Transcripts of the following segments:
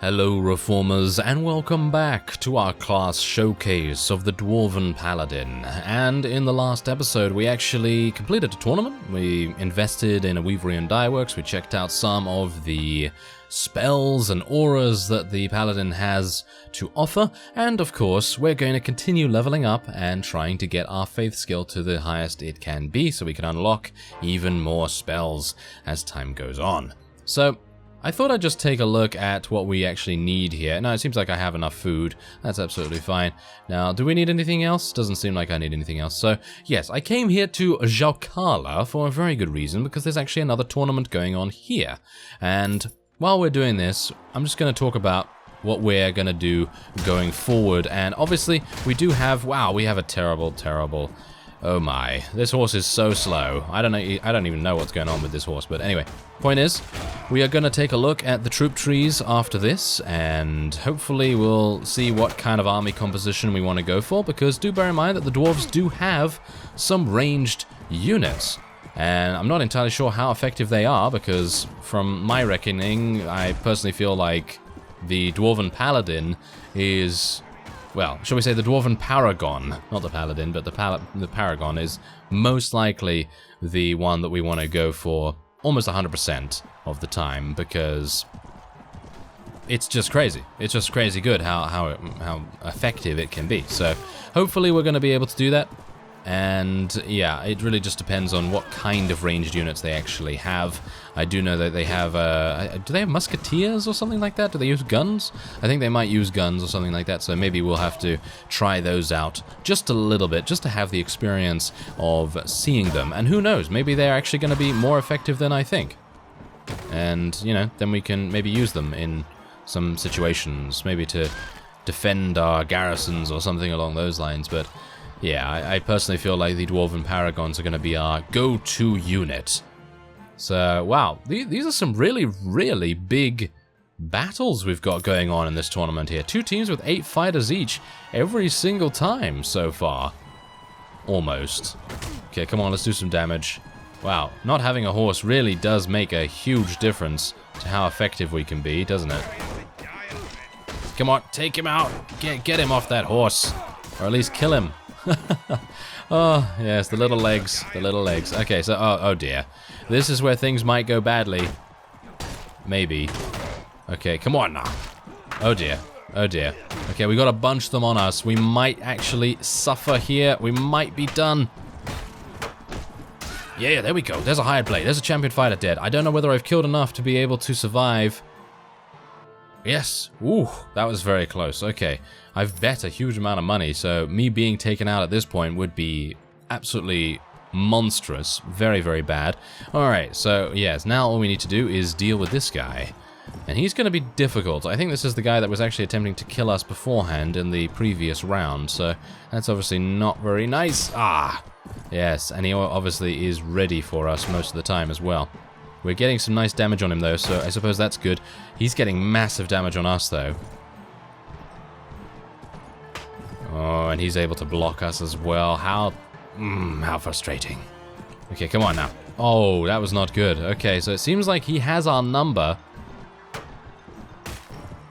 Hello Reformers, and welcome back to our class showcase of the Dwarven Paladin. And in the last episode we actually completed a tournament, we invested in a Weavery and Dyeworks, we checked out some of the spells and auras that the Paladin has to offer, and of course we're going to continue leveling up and trying to get our faith skill to the highest it can be so we can unlock even more spells as time goes on. So I thought I'd just take a look at what we actually need here. Now, it seems like I have enough food. That's absolutely fine. Now, do we need anything else? Doesn't seem like I need anything else. So, yes, I came here to Jaukala for a very good reason, because there's actually another tournament going on here. And while we're doing this, I'm just going to talk about what we're going to do going forward. And obviously, we do have... Wow, we have a terrible... Oh my, this horse is so slow. I don't even know what's going on with this horse, but anyway. Point is, we are going to take a look at the troop trees after this, and hopefully we'll see what kind of army composition we want to go for, because do bear in mind that the dwarves do have some ranged units. And I'm not entirely sure how effective they are, because from my reckoning, I personally feel like the Dwarven Paladin is... Well, shall we say the Dwarven Paragon, not the Paladin, but the Paragon is most likely the one that we want to go for almost 100% of the time, because it's just crazy. It's just crazy good how effective it can be. So hopefully we're going to be able to do that. And yeah, it really just depends on what kind of ranged units they actually have. I do know that they have, do they have musketeers or something like that? Do they use guns? I think they might use guns or something like that, so maybe we'll have to try those out just a little bit, just to have the experience of seeing them. And who knows, maybe they're actually going to be more effective than I think. And, you know, then we can maybe use them in some situations, maybe to defend our garrisons or something along those lines, but... Yeah, I personally feel like the Dwarven Paragons are going to be our go-to unit. So, wow, these are some really big battles we've got going on in this tournament here. 2 teams with 8 fighters each every single time so far. Almost. Okay, come on, let's do some damage. Wow, not having a horse really does make a huge difference to how effective we can be, doesn't it? Come on, take him out. Get him off that horse. Or at least kill him. Oh, yes, the little legs. Okay, so, oh dear. This is where things might go badly. Maybe. Okay, come on now. Oh dear. Okay, we gotta bunch them on us. We might actually suffer here. We might be done. Yeah, there we go. There's a hired blade. There's a champion fighter dead. I don't know whether I've killed enough to be able to survive. Yes. Ooh, that was very close. Okay. I've bet a huge amount of money, so me being taken out at this point would be absolutely monstrous. Very bad. Alright, so yes, now all we need to do is deal with this guy. And he's going to be difficult. I think this is the guy that was actually attempting to kill us beforehand in the previous round, so that's obviously not very nice. Ah! Yes, and he obviously is ready for us most of the time as well. We're getting some nice damage on him though, so I suppose that's good. He's getting massive damage on us though. Oh, and he's able to block us as well. How frustrating. Okay, come on now. Oh, that was not good. Okay, so it seems like he has our number.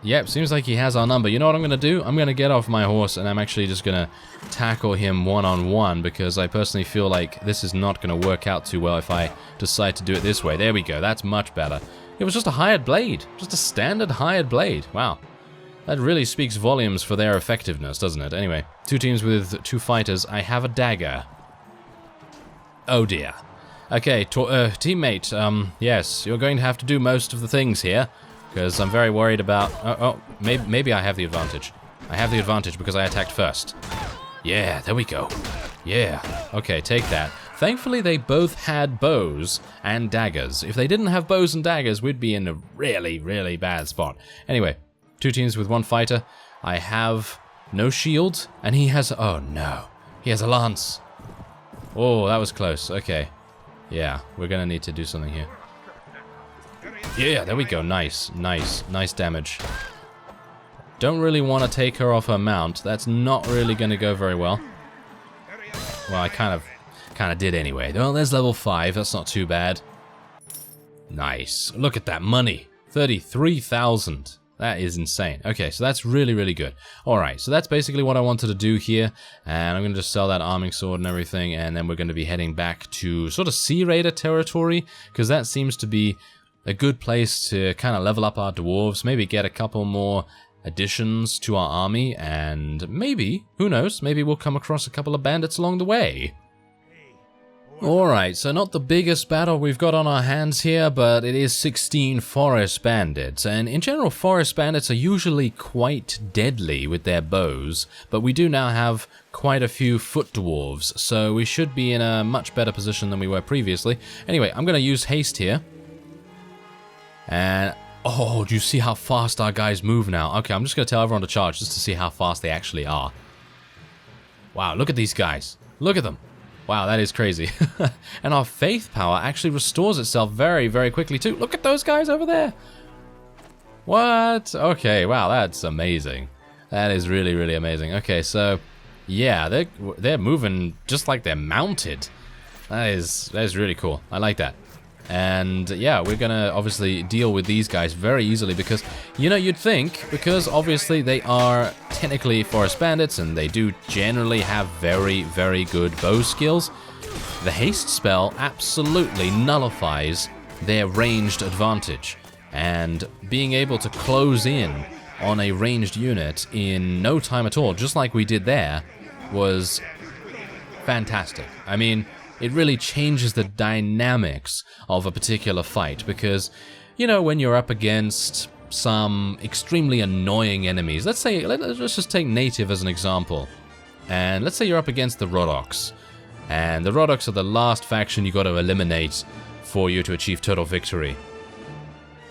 Yep, seems like he has our number. You know what I'm going to do? I'm going to get off my horse and I'm actually just going to tackle him one-on-one, because I personally feel like this is not going to work out too well if I decide to do it this way. There we go. That's much better. It was just a hired blade. Just a standard hired blade. Wow. That really speaks volumes for their effectiveness, doesn't it? Anyway, 2 teams with 2 fighters. I have a dagger. Oh dear. Okay, teammate, yes, you're going to have to do most of the things here, because I'm very worried about... maybe I have the advantage. I have the advantage because I attacked first. Yeah, there we go. Yeah, okay, take that. Thankfully, they both had bows and daggers. If they didn't have bows and daggers, we'd be in a really bad spot. Anyway, 2 teams with 1 fighter. I have no shield, and he has... Oh, no. He has a lance. Oh, that was close. Okay. Yeah, we're gonna need to do something here. Yeah, there we go. Nice damage. Don't really want to take her off her mount. That's not really going to go very well. Well, I kind of did anyway. Well, there's level 5. That's not too bad. Nice. Look at that money. 33,000. That is insane. Okay, so that's really, really good. Alright, so that's basically what I wanted to do here. And I'm going to just sell that arming sword and everything. And then we're going to be heading back to sort of Sea Raider territory. Because that seems to be a good place to kind of level up our dwarves. Maybe get a couple more additions to our army. And maybe, who knows, maybe we'll come across a couple of bandits along the way. Alright, so not the biggest battle we've got on our hands here, but it is 16 forest bandits, and in general forest bandits are usually quite deadly with their bows, but we do now have quite a few foot dwarves, so we should be in a much better position than we were previously. Anyway, I'm going to use haste here, and oh, do you see how fast our guys move now? Okay, I'm just going to tell everyone to charge just to see how fast they actually are. Wow, look at these guys. Look at them. Wow, that is crazy. And our faith power actually restores itself very, very quickly too. Look at those guys over there. What? Okay, wow, that's amazing. That is really, really amazing. Okay, so yeah, they're moving just like they're mounted. That is really cool. I like that. And yeah, we're gonna obviously deal with these guys very easily because, you know, you'd think, because obviously they are technically forest bandits and they do generally have very, very good bow skills, the haste spell absolutely nullifies their ranged advantage. And being able to close in on a ranged unit in no time at all, just like we did there, was fantastic. I mean, it really changes the dynamics of a particular fight because, you know, when you're up against some extremely annoying enemies, let's just take native as an example, and let's say you're up against the Rodoks, and the Rodoks are the last faction you got to eliminate for you to achieve total victory.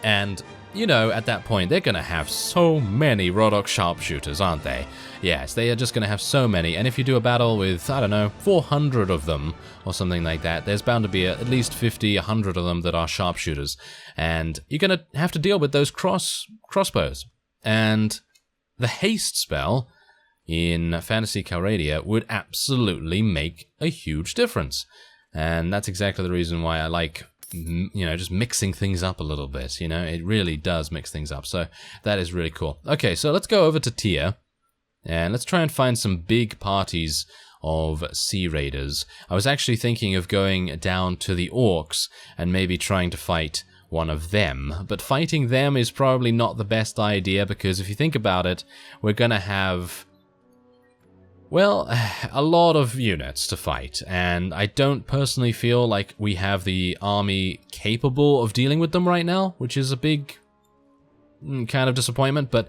And, you know, at that point, they're going to have so many Rodok sharpshooters, aren't they? Yes, they are just going to have so many, and if you do a battle with, I don't know, 400 of them, or something like that, there's bound to be at least 50, 100 of them that are sharpshooters, and you're going to have to deal with those crossbows. And the haste spell in Phantasy Calradia would absolutely make a huge difference. And that's exactly the reason why I like, you know, just mixing things up a little bit, you know, it really does mix things up, so that is really cool. Okay, so let's go over to tier, and let's try and find some big parties of Sea Raiders. I was actually thinking of going down to the Orcs and maybe trying to fight one of them, but fighting them is probably not the best idea because if you think about it, we're gonna have, well, a lot of units to fight, and I don't personally feel like we have the army capable of dealing with them right now, which is a big kind of disappointment, but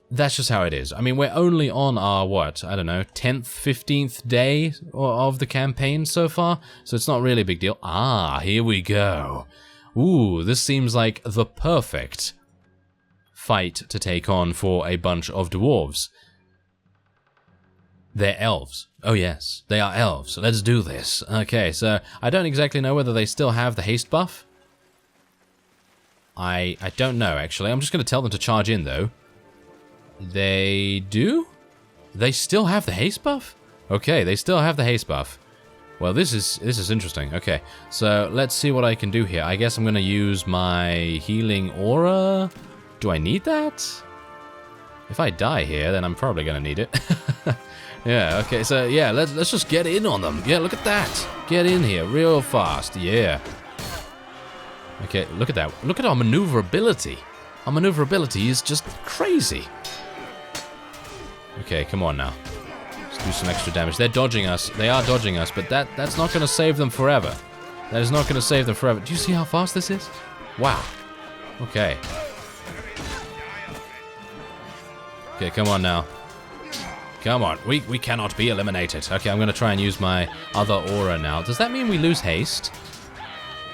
that's just how it is. I mean, we're only on our, what, I don't know, 10th, 15th day of the campaign so far, so it's not really a big deal. Ah, here we go. Ooh, this seems like the perfect fight to take on for a bunch of dwarves. They're elves. Oh yes, they are elves. Let's do this. Okay, so I don't exactly know whether they still have the haste buff. I don't know, actually. I'm just going to tell them to charge in, though. They do? They still have the haste buff? Okay, they still have the haste buff. Well, this is interesting. Okay, so let's see what I can do here. I guess I'm going to use my healing aura. Do I need that? If I die here, then I'm probably going to need it. Yeah, okay, so yeah, let's just get in on them. Yeah, look at that. Get in here real fast. Yeah. Okay, look at that. Look at our maneuverability. Our maneuverability is just crazy. Okay, come on now. Let's do some extra damage. They're dodging us. They are dodging us, but that's not going to save them forever. That is not going to save them forever. Do you see how fast this is? Wow. Okay. Okay, come on now. Come on. We cannot be eliminated. Okay, I'm going to try and use my other aura now. Does that mean we lose haste?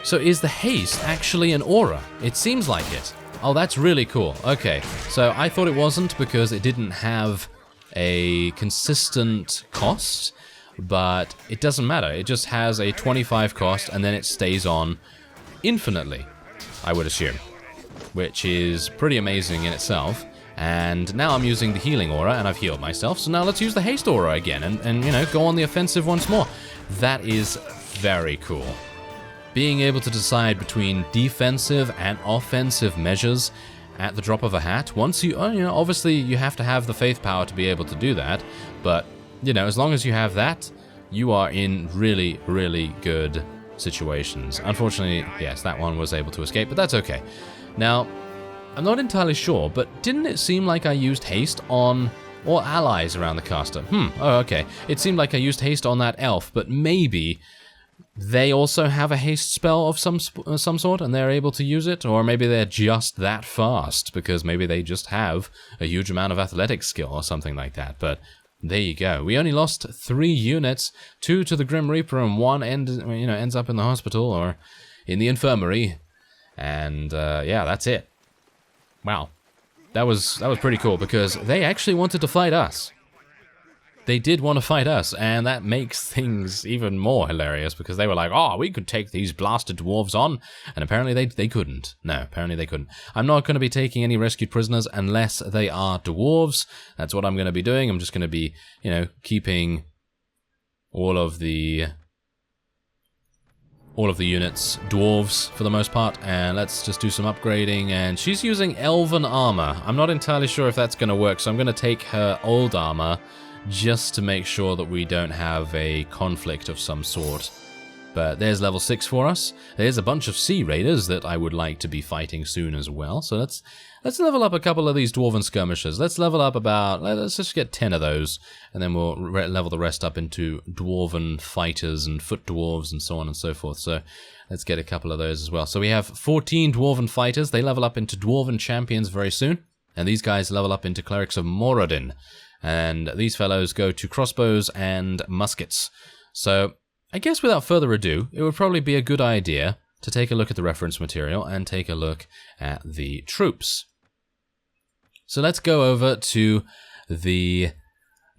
So is the haste actually an aura? It seems like it. Oh, that's really cool. Okay, so I thought it wasn't because it didn't have a consistent cost, but it doesn't matter. It just has a 25 cost and then it stays on infinitely, I would assume, which is pretty amazing in itself. And now I'm using the healing aura and I've healed myself, so now let's use the haste aura again and you know, go on the offensive once more. That is very cool. Being able to decide between defensive and offensive measures at the drop of a hat. Once you know, obviously you have to have the faith power to be able to do that, but, you know, as long as you have that, you are in really, really good situations. Unfortunately, yes, that one was able to escape, but that's okay. Now, I'm not entirely sure, but didn't it seem like I used haste on all allies around the caster? Oh, okay. It seemed like I used haste on that elf, but maybe they also have a haste spell of some sort and they're able to use it, or maybe they're just that fast because maybe they just have a huge amount of athletic skill or something like that. But there you go. We only lost 3 units, 2 to the Grim Reaper and 1 ends up in the hospital or in the infirmary, and yeah, that's it. Wow, that was pretty cool because they actually wanted to fight us. They did want to fight us, and that makes things even more hilarious because they were like, oh, we could take these blasted dwarves on, and apparently they couldn't. No, apparently they couldn't. I'm not going to be taking any rescued prisoners unless they are dwarves. That's what I'm going to be doing. I'm just going to be, you know, keeping all of the units dwarves for the most part, and let's just do some upgrading. And she's using elven armor. I'm not entirely sure if that's going to work, so I'm going to take her old armor just to make sure that we don't have a conflict of some sort. But there's level 6 for us. There's a bunch of sea raiders that I would like to be fighting soon as well. So let's level up a couple of these dwarven skirmishers. Let's level up about, let's just get 10 of those, and then we'll level the rest up into dwarven fighters and foot dwarves and so on and so forth. So let's get a couple of those as well. So we have 14 dwarven fighters. They level up into dwarven champions very soon, and these guys level up into clerics of Moradin. And these fellows go to crossbows and muskets. So I guess without further ado, it would probably be a good idea to take a look at the reference material and take a look at the troops. So let's go over to the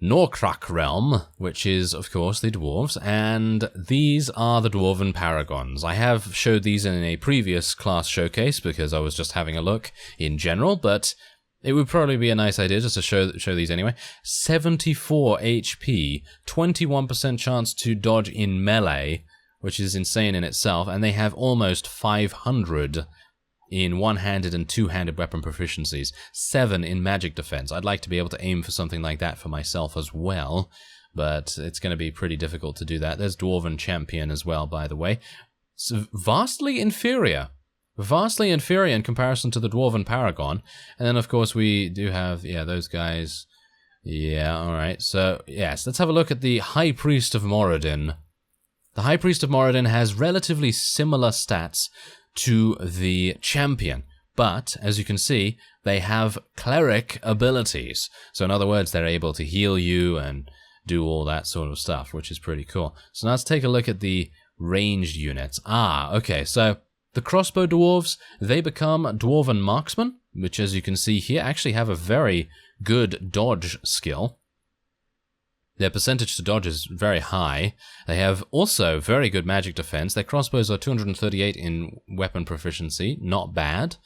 Norkrak Realm, which is, of course, the dwarves, and these are the dwarven paragons. I have showed these in a previous class showcase because I was just having a look in general, but it would probably be a nice idea just to show these anyway. 74 HP, 21% chance to dodge in melee, which is insane in itself, and they have almost 500 in one-handed and two-handed weapon proficiencies, 7 in magic defense. I'd like to be able to aim for something like that for myself as well, but it's going to be pretty difficult to do that. There's Dwarven Champion as well, by the way. It's vastly inferior in comparison to the Dwarven Paragon. And then, of course, we do have, yeah, those guys. Yeah, alright. So, yes, let's have a look at the High Priest of Moradin. The High Priest of Moradin has relatively similar stats to the Champion, but, as you can see, they have cleric abilities. So, in other words, they're able to heal you and do all that sort of stuff, which is pretty cool. So, now let's take a look at the ranged units. Okay, so the crossbow dwarves, they become dwarven marksmen, which, as you can see here, actually have a very good dodge skill. Their percentage to dodge is very high. They have also very good magic defense. Their crossbows are 238 in weapon proficiency, not bad.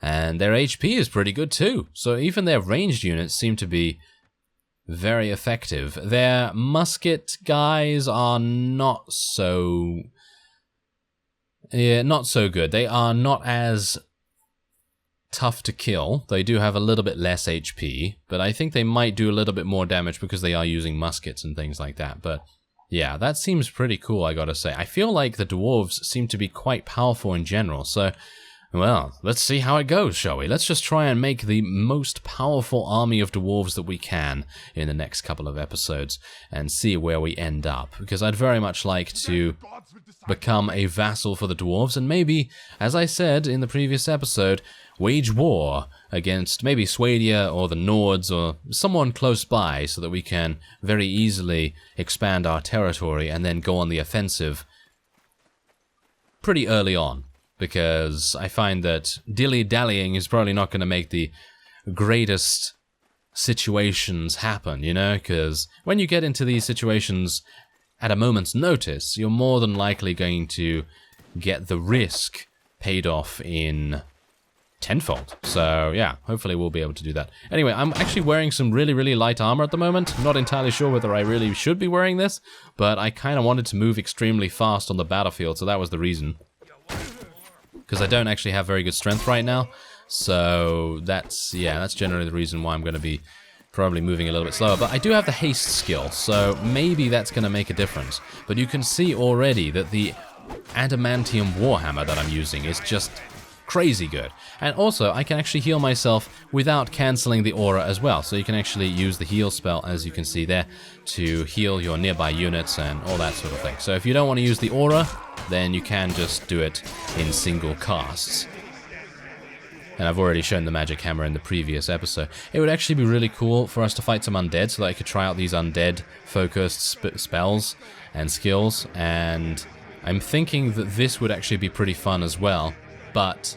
And their HP is pretty good too. So even their ranged units seem to be very effective. Their musket guys are not so good. They are not as tough to kill. They do have a little bit less HP, but I think they might do a little bit more damage because they are using muskets and things like that. But yeah, that seems pretty cool, I gotta say. I feel like the dwarves seem to be quite powerful in general, so, well, let's see how it goes, shall we? Let's just try and make the most powerful army of dwarves that we can in the next couple of episodes and see where we end up, because I'd very much like to become a vassal for the dwarves and maybe, as I said in the previous episode, wage war against maybe Swadia or the Nords or someone close by so that we can very easily expand our territory and then go on the offensive pretty early on. Because I find that dilly-dallying is probably not going to make the greatest situations happen, you know? Because when you get into these situations at a moment's notice, you're more than likely going to get the risk paid off in tenfold. So, yeah, hopefully we'll be able to do that. Anyway, I'm actually wearing some really, really light armor at the moment. I'm not entirely sure whether I really should be wearing this, but I kind of wanted to move extremely fast on the battlefield, so that was the reason. Because I don't actually have very good strength right now, So that's generally the reason why I'm going to be probably moving a little bit slower. But I do have the haste skill, so maybe that's going to make a difference. But you can see already that the adamantium warhammer that I'm using is just crazy good. And also, I can actually heal myself without cancelling the aura as well. So you can actually use the heal spell, as you can see there, to heal your nearby units and all that sort of thing. So if you don't want to use the aura, then you can just do it in single casts. And I've already shown the magic hammer in the previous episode. It would actually be really cool for us to fight some undead so that I could try out these undead-focused spells and skills. And I'm thinking that this would actually be pretty fun as well. But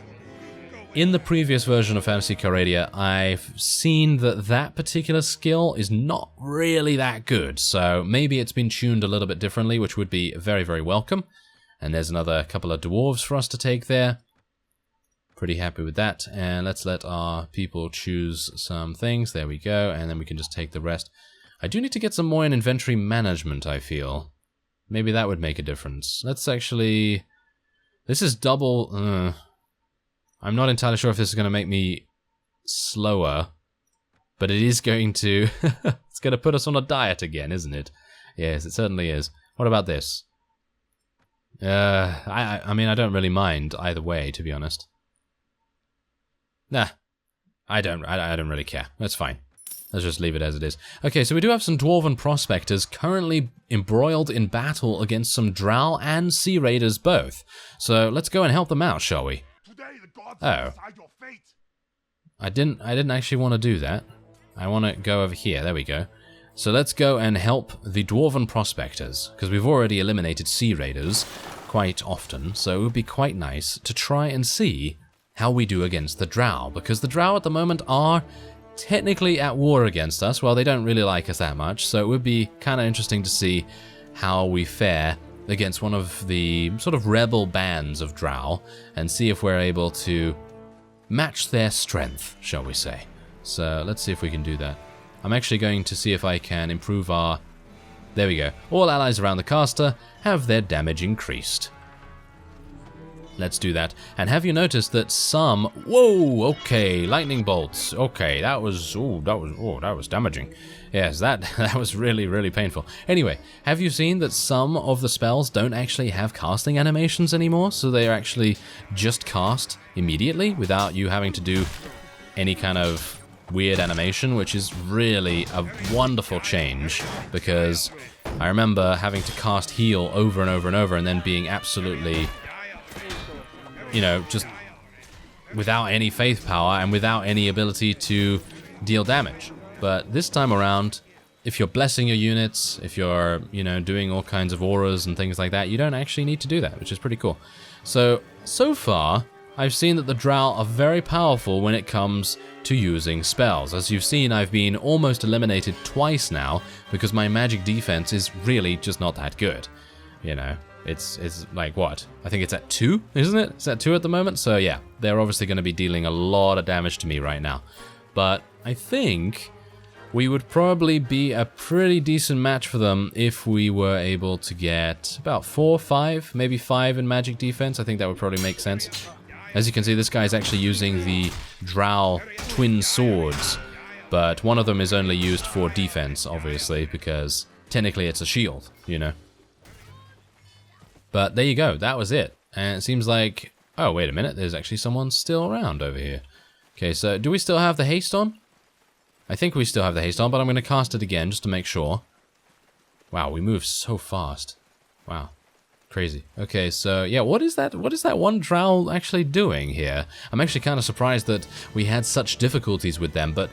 in the previous version of Phantasy Calradia, I've seen that that particular skill is not really that good. So maybe it's been tuned a little bit differently, which would be very, very welcome. And there's another couple of dwarves for us to take there. Pretty happy with that. And let's let our people choose some things. There we go. And then we can just take the rest. I do need to get some more in inventory management, I feel. Maybe that would make a difference. Let's actually... This is double... I'm not entirely sure if this is going to make me slower. But it is going to... It's going to put us on a diet again, isn't it? Yes, it certainly is. What about this? I mean, I don't really mind either way, to be honest. Nah, I don't really care. That's fine. Let's just leave it as it is. Okay, so we do have some Dwarven Prospectors currently embroiled in battle against some Drow and Sea Raiders both. So let's go and help them out, shall we? Oh. I didn't actually want to do that. I want to go over here. There we go. So let's go and help the Dwarven Prospectors, because we've already eliminated Sea Raiders quite often, so it would be quite nice to try and see how we do against the Drow, because the Drow at the moment are technically at war against us. Well, they don't really like us that much, so it would be kind of interesting to see how we fare against one of the sort of rebel bands of Drow, and see if we're able to match their strength, shall we say. So let's see if we can do that. I'm actually going to see if I can improve our... There we go. All allies around the caster have their damage increased. Let's do that. And have you noticed that some... Whoa, okay, lightning bolts. Okay, that was damaging. Yes, that was really, really painful. Anyway, have you seen that some of the spells don't actually have casting animations anymore? So they are actually just cast immediately without you having to do any kind of weird animation, which is really a wonderful change, because I remember having to cast heal over and over and over and then being absolutely... you know, just without any faith power and without any ability to deal damage. But this time around, if you're blessing your units, if you're, you know, doing all kinds of auras and things like that, you don't actually need to do that, which is pretty cool. So far, I've seen that the Drow are very powerful when it comes to using spells. As you've seen, I've been almost eliminated twice now, because my magic defense is really just not that good, you know. It's like, what? I think it's at 2, isn't it? It's at 2 at the moment, so yeah, they're obviously going to be dealing a lot of damage to me right now. But I think we would probably be a pretty decent match for them if we were able to get about 4, 5, maybe 5 in magic defense. I think that would probably make sense. As you can see, this guy is actually using the Drow twin swords, but one of them is only used for defense, obviously, because technically it's a shield, you know. But there you go, that was it. And it seems like... Oh, wait a minute, there's actually someone still around over here. Okay, so do we still have the haste on? I think we still have the haste on, but I'm going to cast it again just to make sure. Wow, we move so fast. Wow, crazy. Okay, so yeah, what is that one Drow actually doing here? I'm actually kind of surprised that we had such difficulties with them, but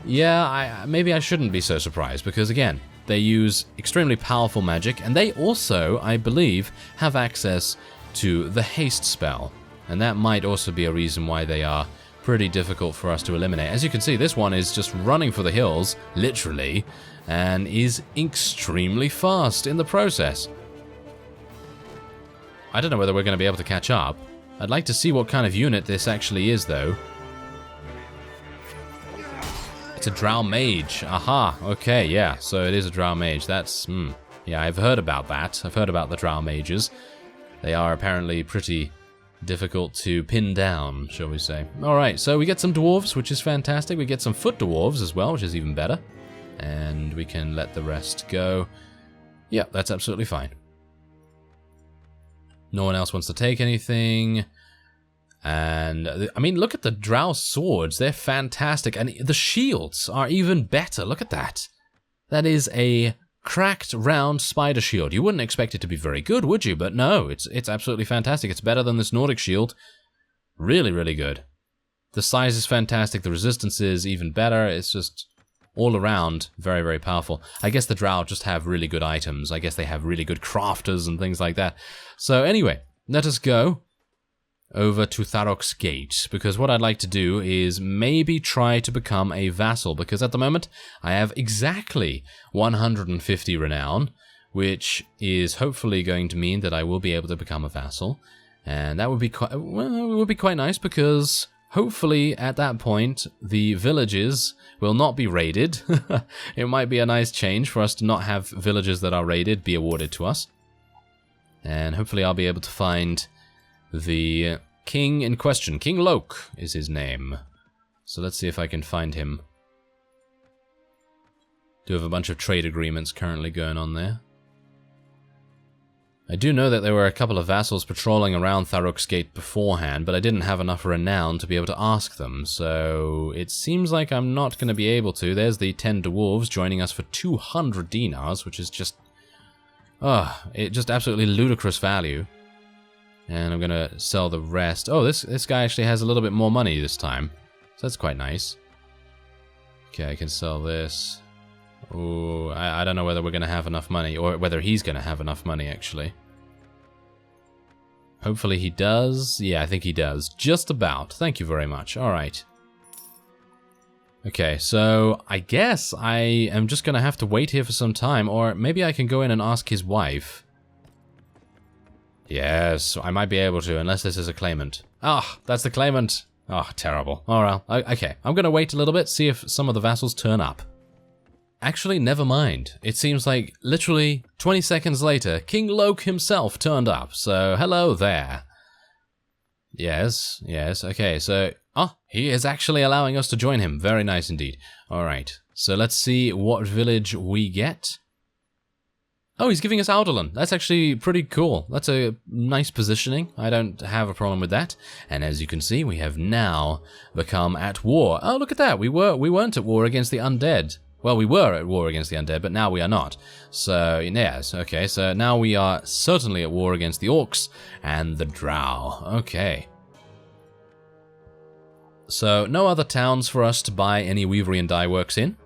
yeah, maybe I shouldn't be so surprised, because again, they use extremely powerful magic, and they also, I believe, have access to the haste spell. And that might also be a reason why they are pretty difficult for us to eliminate. As you can see, this one is just running for the hills, literally, and is extremely fast in the process. I don't know whether we're going to be able to catch up. I'd like to see what kind of unit this actually is, though. It's a Drow Mage. Aha, okay, yeah, so it is a Drow Mage. That's, yeah, I've heard about that. I've heard about the Drow Mages. They are apparently pretty difficult to pin down, shall we say. Alright, so we get some dwarves, which is fantastic. We get some foot dwarves as well, which is even better. And we can let the rest go. Yeah, that's absolutely fine. No one else wants to take anything. And, I mean, look at the drow swords. They're fantastic. And the shields are even better. Look at that. That is a cracked round spider shield. You wouldn't expect it to be very good, would you? But no, it's absolutely fantastic. It's better than this Nordic shield. Really, really good. The size is fantastic. The resistance is even better. It's just all around very, very powerful. I guess the drow just have really good items. I guess they have really good crafters and things like that. So anyway, let us go over to Fyhrr's Gate, because what I'd like to do is maybe try to become a vassal, because at the moment I have exactly 150 renown, which is hopefully going to mean that I will be able to become a vassal, and that would be quite, well, it would be quite nice, because hopefully at that point the villages will not be raided. It might be a nice change for us to not have villages that are raided be awarded to us, and hopefully I'll be able to find the king in question. King Loke is his name. So let's see if I can find him. Do have a bunch of trade agreements currently going on there. I do know that there were a couple of vassals patrolling around Fyhrr's Gate beforehand, but I didn't have enough renown to be able to ask them, so it seems like I'm not going to be able to. There's the 10 dwarves joining us for 200 dinars, which is just... just absolutely ludicrous value. And I'm gonna sell the rest. Oh, this guy actually has a little bit more money this time, so that's quite nice. Okay, I can sell this. Oh, I don't know whether we're gonna have enough money, or whether he's gonna have enough money, actually. Hopefully he does. Yeah, I think he does. Just about. Thank you very much. Alright. Okay, so I guess I am just gonna have to wait here for some time, or maybe I can go in and ask his wife. Yes, I might be able to, unless this is a claimant. Ah, that's the claimant. Ah, terrible. Alright, okay. I'm gonna wait a little bit, see if some of the vassals turn up. Actually, never mind. It seems like literally 20 seconds later, King Loke himself turned up, so hello there. Yes, okay, so... Oh, he is actually allowing us to join him. Very nice indeed. Alright, so let's see what village we get. Oh, he's giving us Alderlan. That's actually pretty cool. That's a nice positioning. I don't have a problem with that. And as you can see, we have now become at war. Oh, look at that. We weren't at war against the undead. Well, we were at war against the undead, but now we are not. So, yes, okay. So now we are certainly at war against the orcs and the drow. Okay. So, no other towns for us to buy any Weaverian dye works in.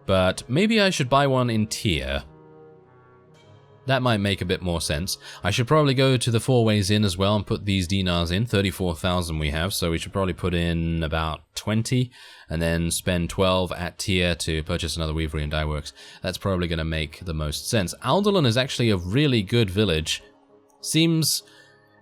But maybe I should buy one in Tyr. That might make a bit more sense. I should probably go to the 4 Ways Inn as well and put these dinars in. 34,000 we have, so we should probably put in about 20 and then spend 12 at Tyr to purchase another Weaverian dye works. That's probably going to make the most sense. Alderlan is actually a really good village. Seems...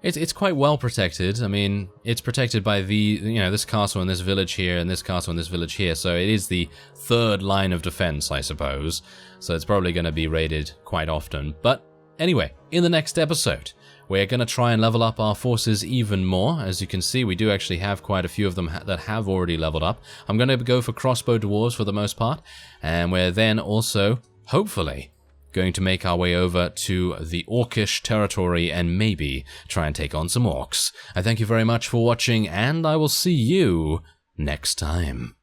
It's quite well protected. I mean, it's protected by this castle and this village here, and this castle and this village here, so it is the 3rd line of defense, I suppose. So it's probably going to be raided quite often. But anyway, in the next episode, we're going to try and level up our forces even more. As you can see, we do actually have quite a few of them that have already leveled up. I'm going to go for crossbow dwarves for the most part, and we're then also, hopefully, going to make our way over to the Orcish territory and maybe try and take on some orcs. I thank you very much for watching, and I will see you next time.